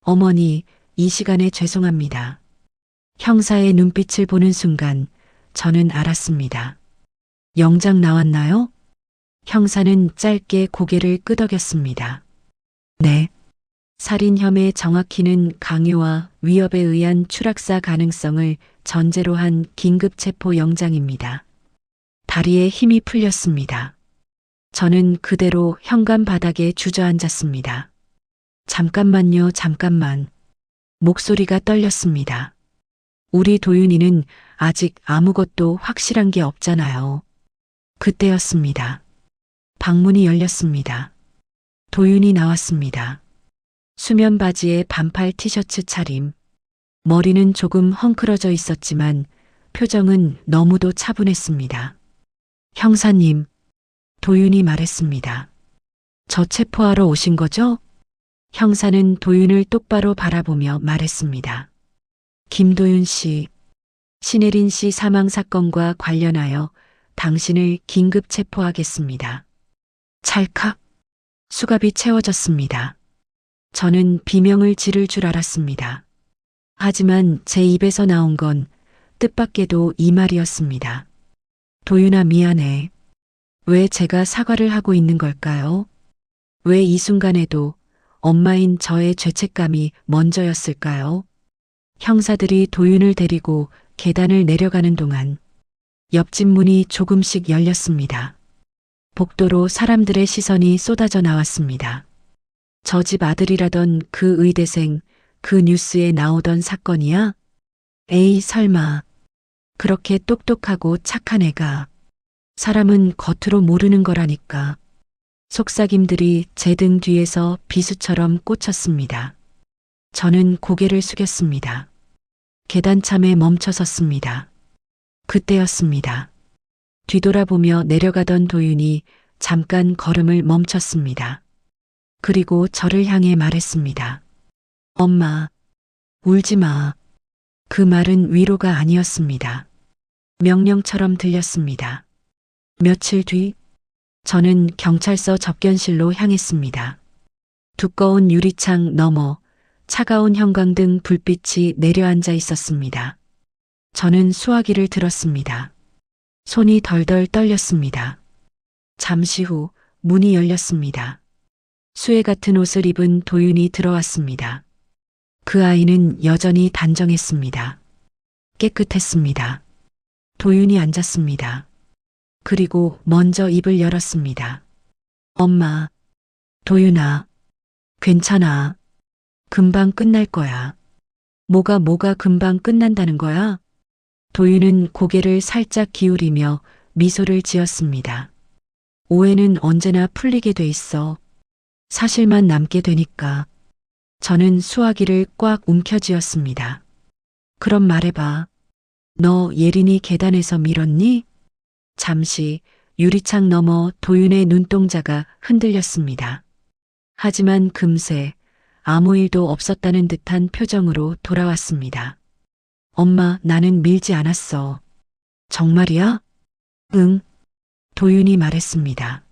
어머니, 이 시간에 죄송합니다. 형사의 눈빛을 보는 순간 저는 알았습니다. 영장 나왔나요? 형사는 짧게 고개를 끄덕였습니다. 네. 살인 혐의 정확히는 강요와 위협에 의한 추락사 가능성을 전제로 한 긴급 체포 영장입니다. 다리에 힘이 풀렸습니다. 저는 그대로 현관 바닥에 주저앉았습니다. 잠깐만요, 잠깐만. 목소리가 떨렸습니다. 우리 도윤이는 아직 아무것도 확실한 게 없잖아요. 그때였습니다. 방문이 열렸습니다. 도윤이 나왔습니다. 수면 바지에 반팔 티셔츠 차림. 머리는 조금 헝클어져 있었지만 표정은 너무도 차분했습니다. 형사님, 도윤이 말했습니다. 저 체포하러 오신 거죠? 형사는 도윤을 똑바로 바라보며 말했습니다. 김도윤 씨, 신혜린 씨 사망 사건과 관련하여 당신을 긴급 체포하겠습니다. 찰칵, 수갑이 채워졌습니다. 저는 비명을 지를 줄 알았습니다. 하지만 제 입에서 나온 건 뜻밖에도 이 말이었습니다. 도윤아, 미안해. 왜 제가 사과를 하고 있는 걸까요? 왜 이 순간에도 엄마인 저의 죄책감이 먼저였을까요? 형사들이 도윤을 데리고 계단을 내려가는 동안 옆집 문이 조금씩 열렸습니다. 복도로 사람들의 시선이 쏟아져 나왔습니다. 저 집 아들이라던 그 의대생, 그 뉴스에 나오던 사건이야? 에이, 설마. 그렇게 똑똑하고 착한 애가. 사람은 겉으로 모르는 거라니까. 속삭임들이 제 등 뒤에서 비수처럼 꽂혔습니다. 저는 고개를 숙였습니다. 계단참에 멈춰 섰습니다. 그때였습니다. 뒤돌아보며 내려가던 도윤이 잠깐 걸음을 멈췄습니다. 그리고 저를 향해 말했습니다. 엄마, 울지 마. 그 말은 위로가 아니었습니다. 명령처럼 들렸습니다. 며칠 뒤, 저는 경찰서 접견실로 향했습니다. 두꺼운 유리창 너머 차가운 형광등 불빛이 내려앉아 있었습니다. 저는 수화기를 들었습니다. 손이 덜덜 떨렸습니다. 잠시 후 문이 열렸습니다. 수해 같은 옷을 입은 도윤이 들어왔습니다. 그 아이는 여전히 단정했습니다. 깨끗했습니다. 도윤이 앉았습니다. 그리고 먼저 입을 열었습니다. 엄마, 도윤아, 괜찮아. 금방 끝날 거야. 뭐가 금방 끝난다는 거야? 도윤은 고개를 살짝 기울이며 미소를 지었습니다. 오해는 언제나 풀리게 돼 있어. 사실만 남게 되니까. 저는 수화기를 꽉 움켜쥐었습니다. 그럼 말해봐. 너 예린이 계단에서 밀었니? 잠시 유리창 너머 도윤의 눈동자가 흔들렸습니다. 하지만 금세 아무 일도 없었다는 듯한 표정으로 돌아왔습니다. 엄마, 나는 밀지 않았어. 정말이야? 응. 도윤이 말했습니다.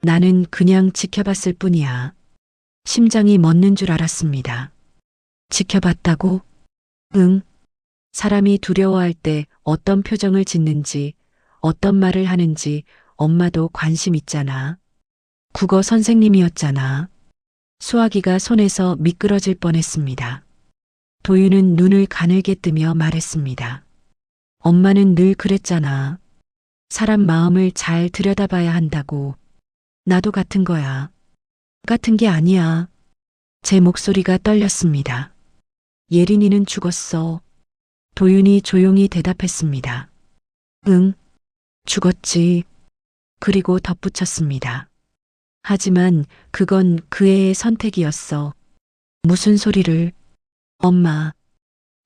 나는 그냥 지켜봤을 뿐이야. 심장이 멎는 줄 알았습니다. 지켜봤다고? 응. 사람이 두려워할 때 어떤 표정을 짓는지, 어떤 말을 하는지 엄마도 관심 있잖아. 국어 선생님이었잖아. 수화기가 손에서 미끄러질 뻔했습니다. 도윤은 눈을 가늘게 뜨며 말했습니다. 엄마는 늘 그랬잖아. 사람 마음을 잘 들여다봐야 한다고. 나도 같은 거야. 같은 게 아니야. 제 목소리가 떨렸습니다. 예린이는 죽었어. 도윤이 조용히 대답했습니다. 응, 죽었지. 그리고 덧붙였습니다. 하지만 그건 그 애의 선택이었어. 무슨 소리를? 엄마.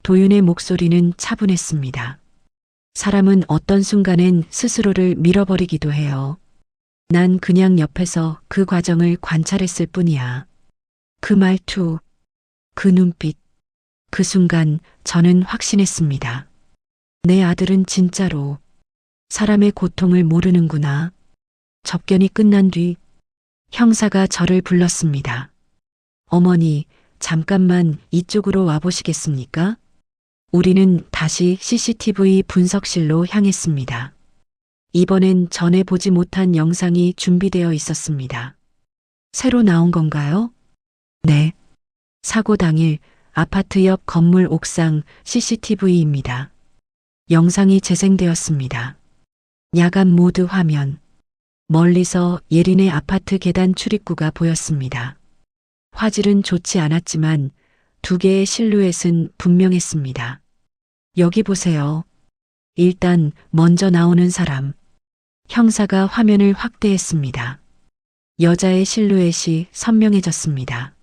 도윤의 목소리는 차분했습니다. 사람은 어떤 순간엔 스스로를 밀어버리기도 해요. 난 그냥 옆에서 그 과정을 관찰했을 뿐이야. 그 말투, 그 눈빛, 그 순간 저는 확신했습니다. 내 아들은 진짜로 사람의 고통을 모르는구나. 접견이 끝난 뒤 형사가 저를 불렀습니다. 어머니, 잠깐만 이쪽으로 와보시겠습니까? 우리는 다시 CCTV 분석실로 향했습니다. 이번엔 전에 보지 못한 영상이 준비되어 있었습니다. 새로 나온 건가요? 네. 사고 당일 아파트 옆 건물 옥상 CCTV입니다. 영상이 재생되었습니다. 야간 모드 화면. 멀리서 예린의 아파트 계단 출입구가 보였습니다. 화질은 좋지 않았지만 두 개의 실루엣은 분명했습니다. 여기 보세요. 일단 먼저 나오는 사람. 형사가 화면을 확대했습니다. 여자의 실루엣이 선명해졌습니다.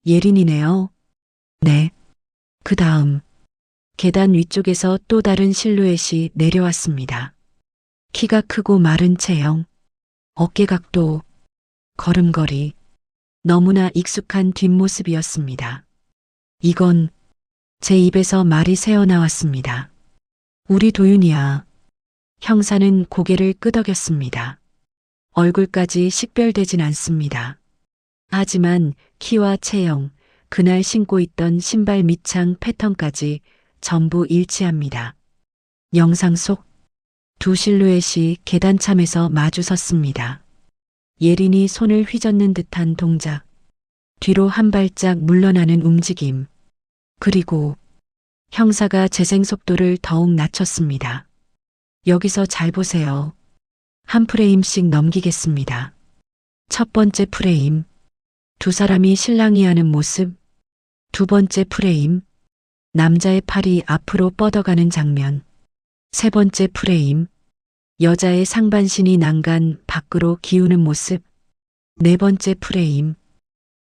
예린이네요. 네. 그 다음 계단 위쪽에서 또 다른 실루엣이 내려왔습니다. 키가 크고 마른 체형, 어깨각도, 걸음걸이, 너무나 익숙한 뒷모습이었습니다. 이건 제 입에서 말이 새어나왔습니다. 우리 도윤이야. 형사는 고개를 끄덕였습니다. 얼굴까지 식별되진 않습니다. 하지만 키와 체형, 그날 신고 있던 신발 밑창 패턴까지 전부 일치합니다. 영상 속 두 실루엣이 계단참에서 마주 섰습니다. 예린이 손을 휘젓는 듯한 동작, 뒤로 한 발짝 물러나는 움직임, 그리고 형사가 재생 속도를 더욱 낮췄습니다. 여기서 잘 보세요. 한 프레임씩 넘기겠습니다. 첫 번째 프레임, 두 사람이 실랑이하는 모습. 두 번째 프레임, 남자의 팔이 앞으로 뻗어가는 장면. 세 번째 프레임. 여자의 상반신이 난간 밖으로 기우는 모습. 네 번째 프레임.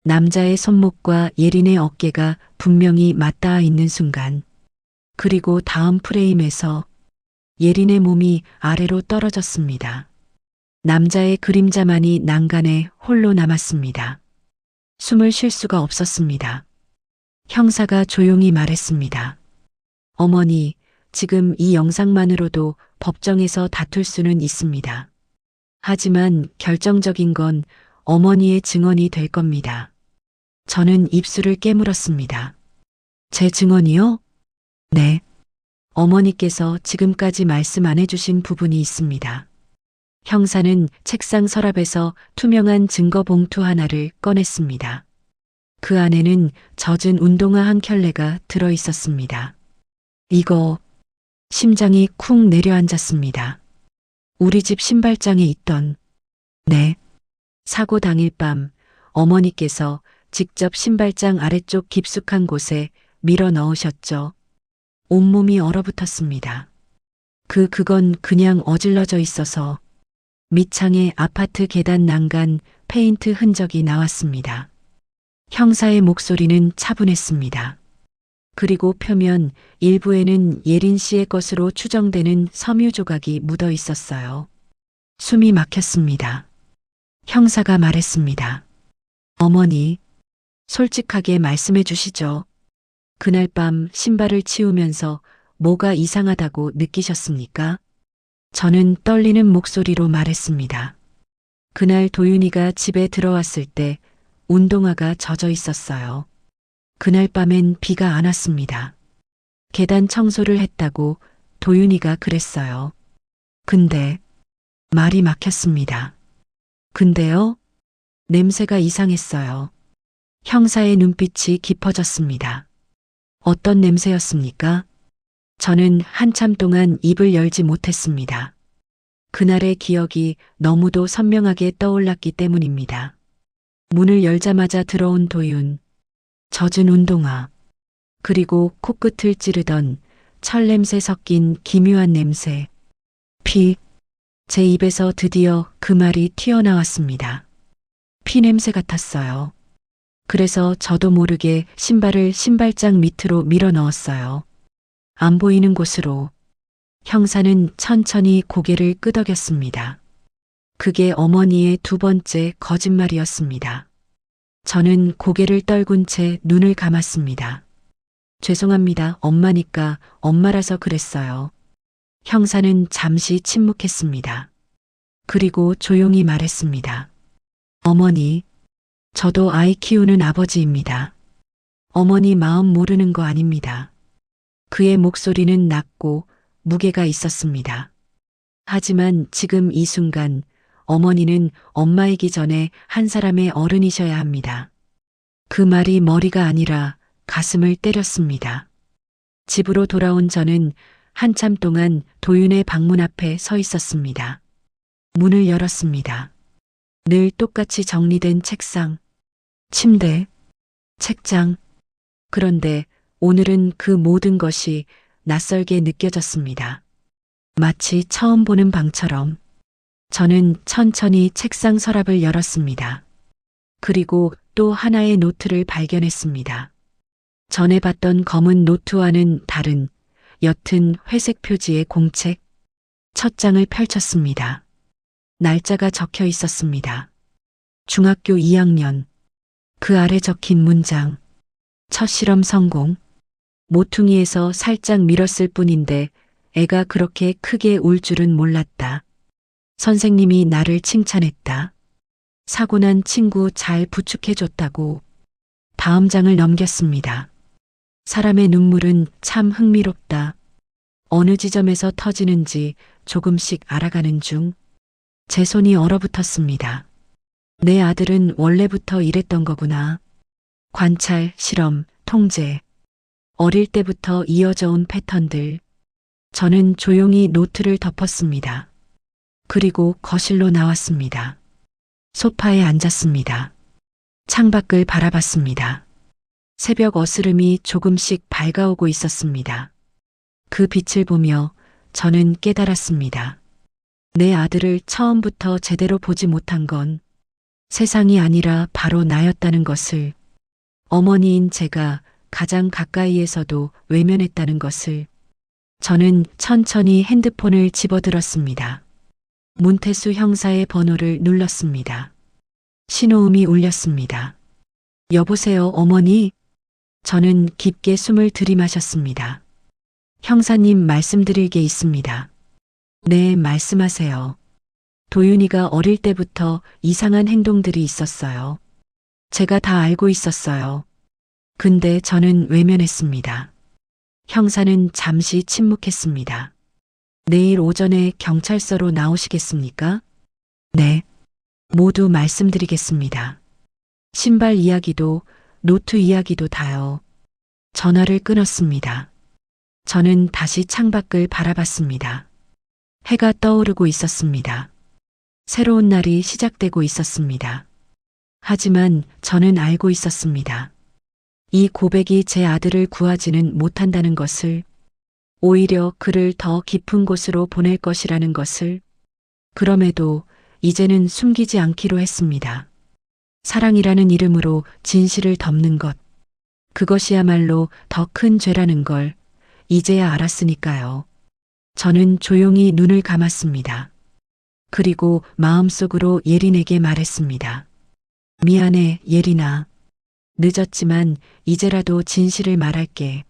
남자의 손목과 예린의 어깨가 분명히 맞닿아 있는 순간. 그리고 다음 프레임에서 예린의 몸이 아래로 떨어졌습니다. 남자의 그림자만이 난간에 홀로 남았습니다. 숨을 쉴 수가 없었습니다. 형사가 조용히 말했습니다. 어머니, 지금 이 영상만으로도 법정에서 다툴 수는 있습니다. 하지만 결정적인 건 어머니의 증언이 될 겁니다. 저는 입술을 깨물었습니다. 제 증언이요? 네. 어머니께서 지금까지 말씀 안 해주신 부분이 있습니다. 형사는 책상 서랍에서 투명한 증거 봉투 하나를 꺼냈습니다. 그 안에는 젖은 운동화 한 켤레가 들어 있었습니다. 이거, 심장이 쿵 내려앉았습니다. 우리 집 신발장에 있던, 네. 사고 당일 밤 어머니께서 직접 신발장 아래쪽 깊숙한 곳에 밀어 넣으셨죠. 온몸이 얼어붙었습니다. 그건 그냥 어질러져 있어서 밑창에 아파트 계단 난간 페인트 흔적이 나왔습니다. 형사의 목소리는 차분했습니다. 그리고 표면 일부에는 예린 씨의 것으로 추정되는 섬유 조각이 묻어 있었어요. 숨이 막혔습니다. 형사가 말했습니다. 어머니, 솔직하게 말씀해 주시죠. 그날 밤 신발을 치우면서 뭐가 이상하다고 느끼셨습니까? 저는 떨리는 목소리로 말했습니다. 그날 도윤이가 집에 들어왔을 때 운동화가 젖어 있었어요. 그날 밤엔 비가 안 왔습니다. 계단 청소를 했다고 도윤이가 그랬어요. 근데 말이 막혔습니다. 근데요? 냄새가 이상했어요. 형사의 눈빛이 깊어졌습니다. 어떤 냄새였습니까? 저는 한참 동안 입을 열지 못했습니다. 그날의 기억이 너무도 선명하게 떠올랐기 때문입니다. 문을 열자마자 들어온 도윤, 젖은 운동화, 그리고 코끝을 찌르던 철 냄새 섞인 기묘한 냄새, 피, 제 입에서 드디어 그 말이 튀어나왔습니다. 피 냄새 같았어요. 그래서 저도 모르게 신발을 신발장 밑으로 밀어 넣었어요. 안 보이는 곳으로. 형사는 천천히 고개를 끄덕였습니다. 그게 어머니의 두 번째 거짓말이었습니다. 저는 고개를 떨군 채 눈을 감았습니다. 죄송합니다. 엄마니까 엄마라서 그랬어요. 형사는 잠시 침묵했습니다. 그리고 조용히 말했습니다. 어머니, 저도 아이 키우는 아버지입니다. 어머니 마음 모르는 거 아닙니다. 그의 목소리는 낮고 무게가 있었습니다. 하지만 지금 이 순간 어머니는 엄마이기 전에 한 사람의 어른이셔야 합니다. 그 말이 머리가 아니라 가슴을 때렸습니다. 집으로 돌아온 저는 한참 동안 도윤의 방문 앞에 서 있었습니다. 문을 열었습니다. 늘 똑같이 정리된 책상, 침대, 책장. 그런데 오늘은 그 모든 것이 낯설게 느껴졌습니다. 마치 처음 보는 방처럼. 저는 천천히 책상 서랍을 열었습니다. 그리고 또 하나의 노트를 발견했습니다. 전에 봤던 검은 노트와는 다른 옅은 회색 표지의 공책. 첫 장을 펼쳤습니다. 날짜가 적혀 있었습니다. 중학교 2학년. 그 아래 적힌 문장. 첫 실험 성공. 모퉁이에서 살짝 밀었을 뿐인데 애가 그렇게 크게 울 줄은 몰랐다. 선생님이 나를 칭찬했다. 사고 난 친구 잘 부축해줬다고. 다음 장을 넘겼습니다. 사람의 눈물은 참 흥미롭다. 어느 지점에서 터지는지 조금씩 알아가는 중. 제 손이 얼어붙었습니다. 내 아들은 원래부터 이랬던 거구나. 관찰, 실험, 통제. 어릴 때부터 이어져 온 패턴들. 저는 조용히 노트를 덮었습니다. 그리고 거실로 나왔습니다. 소파에 앉았습니다. 창밖을 바라봤습니다. 새벽 어스름이 조금씩 밝아오고 있었습니다. 그 빛을 보며 저는 깨달았습니다. 내 아들을 처음부터 제대로 보지 못한 건 세상이 아니라 바로 나였다는 것을, 어머니인 제가 가장 가까이에서도 외면했다는 것을. 저는 천천히 핸드폰을 집어들었습니다. 문태수 형사의 번호를 눌렀습니다. 신호음이 울렸습니다. 여보세요, 어머니? 저는 깊게 숨을 들이마셨습니다. 형사님, 말씀드릴 게 있습니다. 네, 말씀하세요. 도윤이가 어릴 때부터 이상한 행동들이 있었어요. 제가 다 알고 있었어요. 근데 저는 외면했습니다. 형사는 잠시 침묵했습니다. 내일 오전에 경찰서로 나오시겠습니까? 네. 모두 말씀드리겠습니다. 신발 이야기도 노트 이야기도 다요. 전화를 끊었습니다. 저는 다시 창밖을 바라봤습니다. 해가 떠오르고 있었습니다. 새로운 날이 시작되고 있었습니다. 하지만 저는 알고 있었습니다. 이 고백이 제 아들을 구하지는 못한다는 것을, 오히려 그를 더 깊은 곳으로 보낼 것이라는 것을. 그럼에도 이제는 숨기지 않기로 했습니다. 사랑이라는 이름으로 진실을 덮는 것, 그것이야말로 더 큰 죄라는 걸 이제야 알았으니까요. 저는 조용히 눈을 감았습니다. 그리고 마음속으로 예린에게 말했습니다. 미안해, 예린아. 늦었지만 이제라도 진실을 말할게.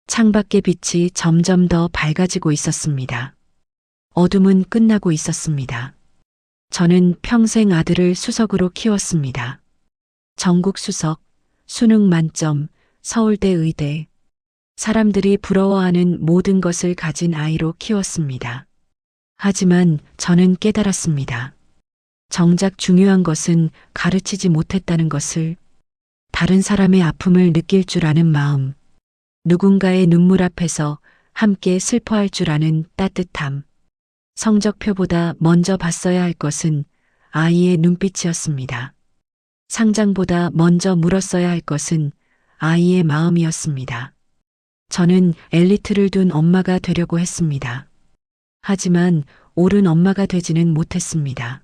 창밖의 빛이 점점 더 밝아지고 있었습니다. 어둠은 끝나고 있었습니다. 저는 평생 아들을 수석으로 키웠습니다. 전국 수석, 수능 만점, 서울대 의대. 사람들이 부러워하는 모든 것을 가진 아이로 키웠습니다. 하지만 저는 깨달았습니다. 정작 중요한 것은 가르치지 못했다는 것을, 다른 사람의 아픔을 느낄 줄 아는 마음, 누군가의 눈물 앞에서 함께 슬퍼할 줄 아는 따뜻함. 성적표보다 먼저 봤어야 할 것은 아이의 눈빛이었습니다. 상장보다 먼저 물었어야 할 것은 아이의 마음이었습니다. 저는 엘리트를 둔 엄마가 되려고 했습니다. 하지만 옳은 엄마가 되지는 못했습니다.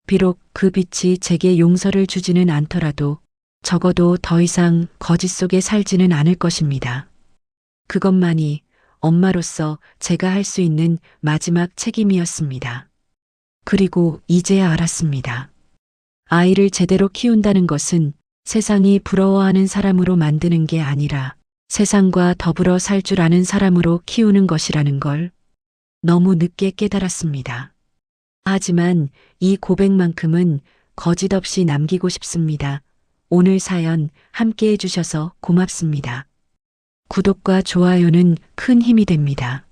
비록 그 빛이 제게 용서를 주지는 않더라도 적어도 더 이상 거짓 속에 살지는 않을 것입니다. 그것만이 엄마로서 제가 할 수 있는 마지막 책임이었습니다. 그리고 이제야 알았습니다. 아이를 제대로 키운다는 것은 세상이 부러워하는 사람으로 만드는 게 아니라 세상과 더불어 살 줄 아는 사람으로 키우는 것이라는 걸 너무 늦게 깨달았습니다. 하지만 이 고백만큼은 거짓 없이 남기고 싶습니다. 오늘 사연 함께 해주셔서 고맙습니다. 구독과 좋아요는 큰 힘이 됩니다.